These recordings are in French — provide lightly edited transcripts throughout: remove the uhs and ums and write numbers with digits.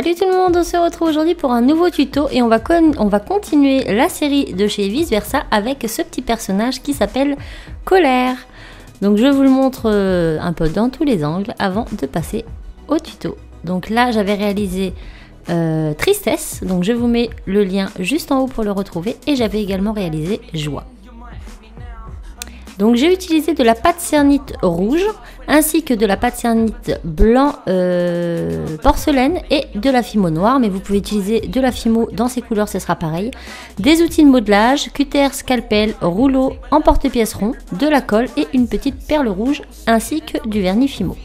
Salut tout le monde, on se retrouve aujourd'hui pour un nouveau tuto et on va continuer la série de chez Vice Versa avec ce petit personnage qui s'appelle Colère. Donc je vous le montre un peu dans tous les angles avant de passer au tuto. Donc là j'avais réalisé Tristesse, donc je vous mets le lien juste en haut pour le retrouver, et j'avais également réalisé Joie. Donc j'ai utilisé de la pâte cernite rouge ainsi que de la pâte cernite blanc porcelaine et de la fimo noire, mais vous pouvez utiliser de la fimo dans ces couleurs, ce sera pareil. Des outils de modelage, cutter, scalpel, rouleau, emporte-pièce rond, de la colle et une petite perle rouge ainsi que du vernis fimo.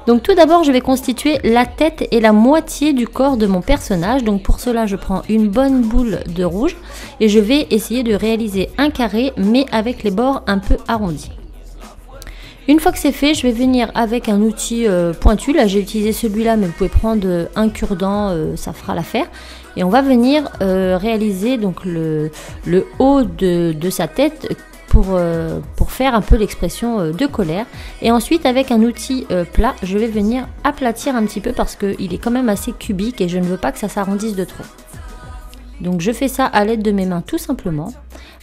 Donc tout d'abord je vais constituer la tête et la moitié du corps de mon personnage. Donc pour cela je prends une bonne boule de rouge et je vais essayer de réaliser un carré mais avec les bords un peu arrondis. Une fois que c'est fait, je vais venir avec un outil pointu. Là j'ai utilisé celui-là, mais vous pouvez prendre un cure-dent, ça fera l'affaire. Et on va venir réaliser donc le haut de sa tête pour faire un peu l'expression de colère. Et ensuite avec un outil plat, je vais venir aplatir un petit peu parce qu'il est quand même assez cubique et je ne veux pas que ça s'arrondisse de trop. Donc je fais ça à l'aide de mes mains tout simplement.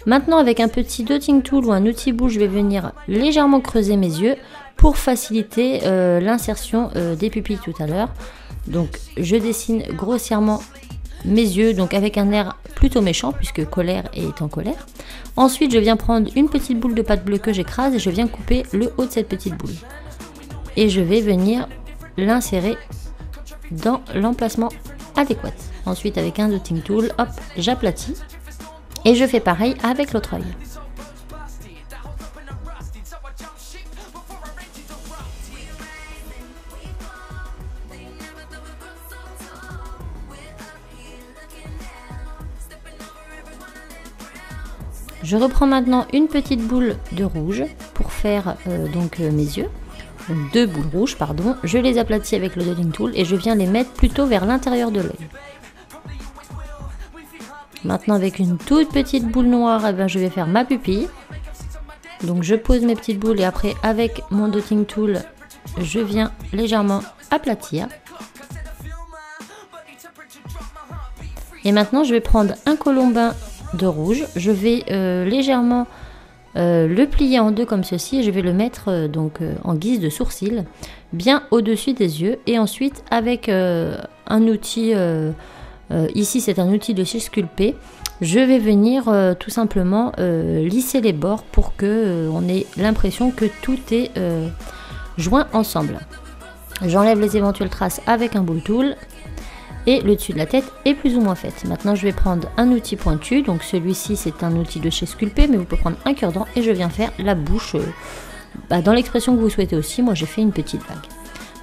Maintenant avec un petit dotting tool ou un outil bout, je vais venir légèrement creuser mes yeux pour faciliter l'insertion des pupilles tout à l'heure. Donc je dessine grossièrement mes yeux, donc avec un air plutôt méchant puisque colère est en colère. Ensuite je viens prendre une petite boule de pâte bleue que j'écrase et je viens couper le haut de cette petite boule. Et je vais venir l'insérer dans l'emplacement adéquat. Ensuite avec un dotting tool, hop, j'aplatis. Et je fais pareil avec l'autre œil. Je reprends maintenant une petite boule de rouge pour faire mes yeux. Donc deux boules rouges, pardon. Je les aplatis avec le dotting tool et je viens les mettre plutôt vers l'intérieur de l'œil. Maintenant avec une toute petite boule noire, je vais faire ma pupille. Donc je pose mes petites boules et après avec mon dotting tool, je viens légèrement aplatir. Et maintenant je vais prendre un colombin de rouge, je vais légèrement le plier en deux comme ceci et je vais le mettre en guise de sourcil, bien au-dessus des yeux. Et ensuite avec un outil... ici c'est un outil de chez Sculpey, je vais venir tout simplement lisser les bords pour que on ait l'impression que tout est joint ensemble. J'enlève les éventuelles traces avec un boule tool et le dessus de la tête est plus ou moins fait. Maintenant je vais prendre un outil pointu, donc celui-ci c'est un outil de chez Sculpey, mais vous pouvez prendre un cure-dent et je viens faire la bouche dans l'expression que vous souhaitez aussi. Moi j'ai fait une petite vague.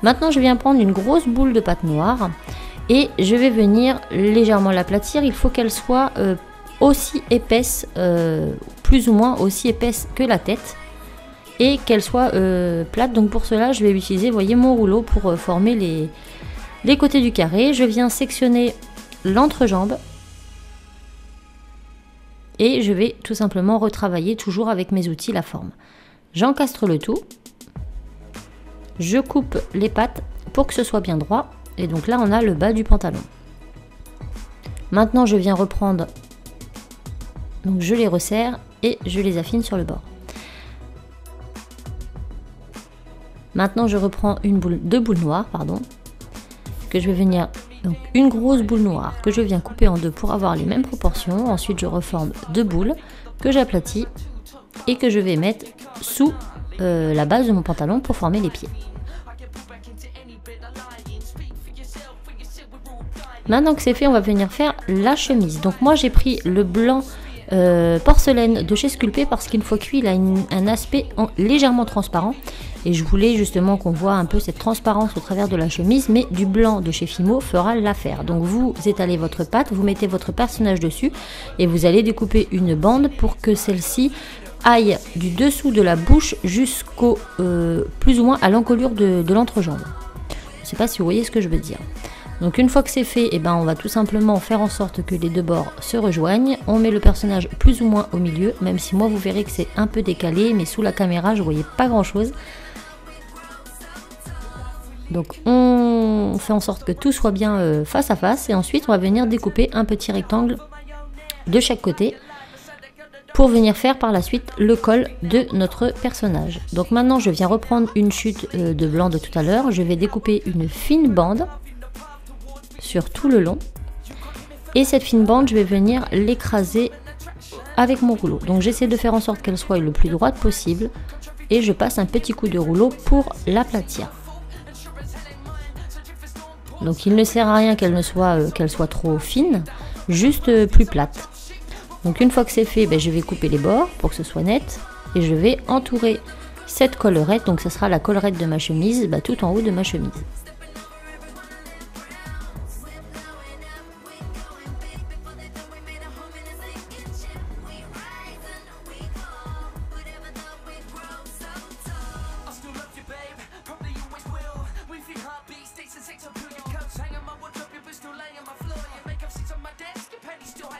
Maintenant je viens prendre une grosse boule de pâte noire et je vais venir légèrement l'aplatir. Il faut qu'elle soit aussi épaisse, plus ou moins aussi épaisse que la tête, et qu'elle soit plate. Donc pour cela je vais utiliser, vous voyez, mon rouleau pour former les côtés du carré. Je viens sectionner l'entrejambe et je vais tout simplement retravailler toujours avec mes outils la forme. J'encastre le tout, je coupe les pattes pour que ce soit bien droit. Et donc là on a le bas du pantalon. Maintenant je viens reprendre, donc je les resserre et je les affine sur le bord. Maintenant je reprends deux boules noires, que je vais venir, donc une grosse boule noire que je viens couper en deux pour avoir les mêmes proportions. Ensuite je reforme deux boules que j'aplatis et que je vais mettre sous la base de mon pantalon pour former les pieds. Maintenant que c'est fait, on va venir faire la chemise. Donc moi j'ai pris le blanc porcelaine de chez Sculpey parce qu'une fois cuit il a un aspect légèrement transparent et je voulais justement qu'on voit un peu cette transparence au travers de la chemise, mais du blanc de chez Fimo fera l'affaire. Donc vous étalez votre pâte, vous mettez votre personnage dessus et vous allez découper une bande pour que celle-ci aille du dessous de la bouche jusqu'au plus ou moins à l'encolure de l'entrejambe. Je ne sais pas si vous voyez ce que je veux dire. Donc une fois que c'est fait, on va tout simplement faire en sorte que les deux bords se rejoignent. On met le personnage plus ou moins au milieu, même si moi vous verrez que c'est un peu décalé, mais sous la caméra je ne voyais pas grand chose. Donc on on fait en sorte que tout soit bien face à face. Et ensuite, on va venir découper un petit rectangle de chaque côté pour venir faire par la suite le col de notre personnage. Donc maintenant, je viens reprendre une chute de blanc de tout à l'heure. Je vais découper une fine bande sur tout le long. Et cette fine bande, je vais venir l'écraser avec mon rouleau. Donc j'essaie de faire en sorte qu'elle soit le plus droite possible. Et je passe un petit coup de rouleau pour l'aplatir. Donc il ne sert à rien qu'elle soit trop fine, juste plus plate. Donc une fois que c'est fait, je vais couper les bords pour que ce soit net. Et je vais entourer cette collerette, donc ce sera la collerette de ma chemise, tout en haut de ma chemise.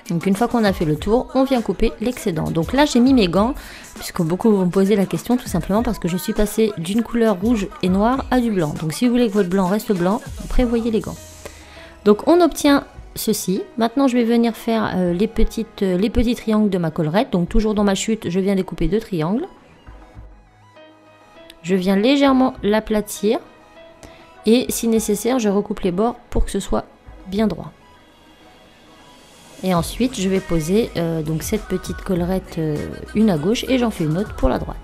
Donc une fois qu'on a fait le tour, on vient couper l'excédent. Donc là j'ai mis mes gants, puisque beaucoup vont me poser la question tout simplement parce que je suis passée d'une couleur rouge et noire à du blanc. Donc si vous voulez que votre blanc reste blanc, prévoyez les gants. Donc on obtient ceci. Maintenant je vais venir faire les petits triangles de ma collerette. Donc toujours dans ma chute, je viens découper 2 triangles. Je viens légèrement l'aplatir et si nécessaire, je recoupe les bords pour que ce soit bien droit. Et ensuite, je vais poser donc cette petite collerette, une à gauche, et j'en fais une autre pour la droite.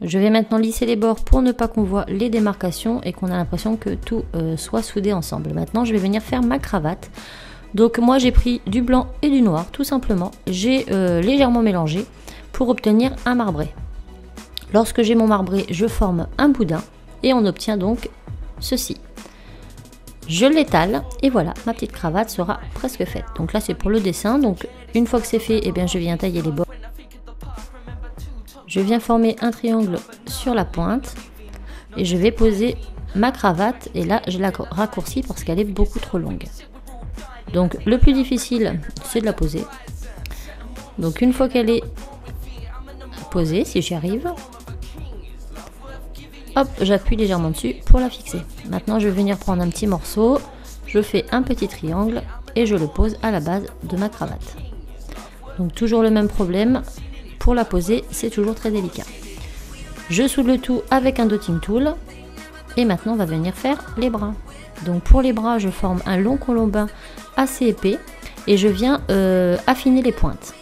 Je vais maintenant lisser les bords pour ne pas qu'on voit les démarcations et qu'on a l'impression que tout soit soudé ensemble. Maintenant, je vais venir faire ma cravate. Donc moi, j'ai pris du blanc et du noir, tout simplement. J'ai légèrement mélangé pour obtenir un marbré. Lorsque j'ai mon marbré, je forme un boudin et on obtient donc ceci. Je l'étale et voilà, ma petite cravate sera presque faite. Donc là, c'est pour le dessin. Donc une fois que c'est fait, je viens tailler les bords. Je viens former un triangle sur la pointe et je vais poser ma cravate et là je la raccourcis parce qu'elle est beaucoup trop longue. Donc le plus difficile c'est de la poser. Donc une fois qu'elle est posée, si j'y arrive, hop, j'appuie légèrement dessus pour la fixer. Maintenant je vais venir prendre un petit morceau, je fais un petit triangle et je le pose à la base de ma cravate. Donc toujours le même problème. Pour la poser, c'est toujours très délicat. Je soude le tout avec un dotting tool. Et maintenant, on va venir faire les bras. Donc pour les bras, je forme un long colombin assez épais. Et je viens affiner les pointes.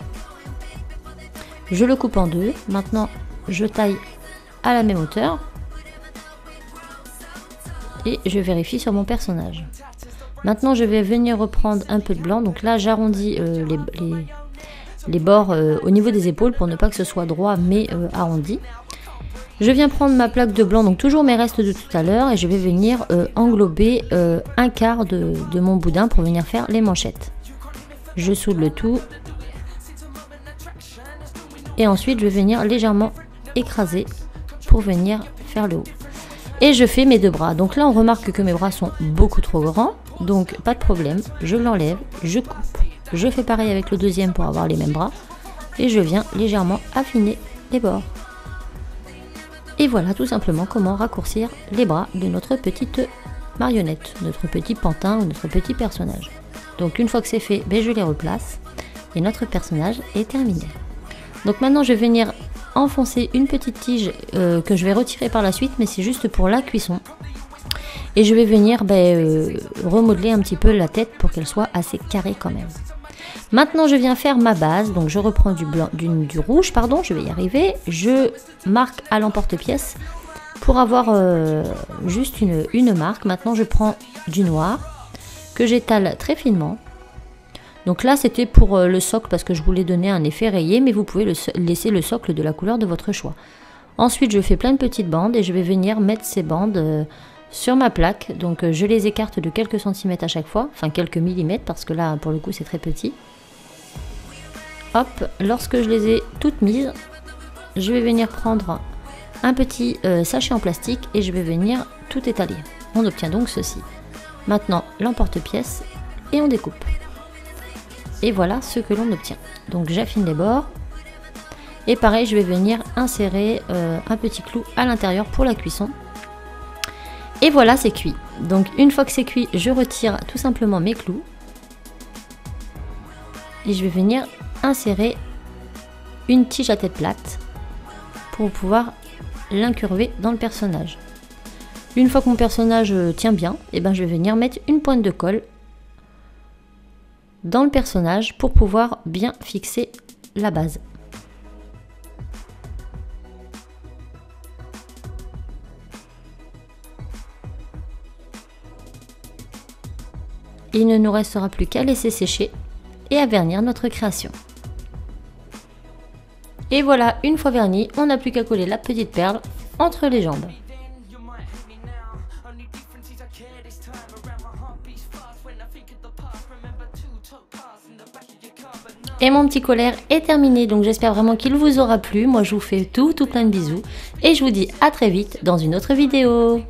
Je le coupe en deux. Maintenant, je taille à la même hauteur. Et je vérifie sur mon personnage. Maintenant, je vais venir reprendre un peu de blanc. Donc là, j'arrondis les bords au niveau des épaules pour ne pas que ce soit droit mais arrondi. Je viens prendre ma plaque de blanc, donc toujours mes restes de tout à l'heure, et je vais venir englober un quart de mon boudin pour venir faire les manchettes. Je soude le tout et ensuite je vais venir légèrement écraser pour venir faire le haut. Et je fais mes 2 bras. Donc là on remarque que mes bras sont beaucoup trop grands, donc pas de problème, je l'enlève, je coupe. Je fais pareil avec le deuxième pour avoir les mêmes bras. Et je viens légèrement affiner les bords. Et voilà tout simplement comment raccourcir les bras de notre petite marionnette, notre petit pantin ou notre petit personnage. Donc une fois que c'est fait, je les replace. Et notre personnage est terminé. Donc maintenant je vais venir enfoncer une petite tige que je vais retirer par la suite. Mais c'est juste pour la cuisson. Et je vais venir remodeler un petit peu la tête pour qu'elle soit assez carrée quand même. Maintenant je viens faire ma base, donc je reprends du rouge, pardon, je vais y arriver. Je marque à l'emporte-pièce pour avoir juste une marque. Maintenant je prends du noir que j'étale très finement. Donc là, c'était pour le socle parce que je voulais donner un effet rayé, mais vous pouvez laisser le socle de la couleur de votre choix. Ensuite, je fais plein de petites bandes et je vais venir mettre ces bandes sur ma plaque. Donc je les écarte de quelques centimètres à chaque fois, enfin quelques millimètres parce que là, pour le coup, c'est très petit. Hop, lorsque je les ai toutes mises, je vais venir prendre un petit sachet en plastique et je vais venir tout étaler. On obtient donc ceci. Maintenant, l'emporte-pièce et on découpe. Et voilà ce que l'on obtient. Donc j'affine les bords. Et pareil, je vais venir insérer un petit clou à l'intérieur pour la cuisson. Et voilà, c'est cuit. Donc une fois que c'est cuit, je retire tout simplement mes clous. Et je vais venir insérer une tige à tête plate pour pouvoir l'incurver dans le personnage. Une fois que mon personnage tient bien, et ben je vais venir mettre une pointe de colle dans le personnage pour pouvoir bien fixer la base. Il ne nous restera plus qu'à laisser sécher et à vernir notre création. Et voilà, une fois verni, on n'a plus qu'à coller la petite perle entre les jambes. Et mon petit collier est terminé, donc j'espère vraiment qu'il vous aura plu. Moi je vous fais tout plein de bisous et je vous dis à très vite dans une autre vidéo.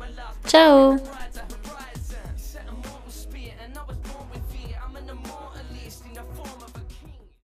Ciao!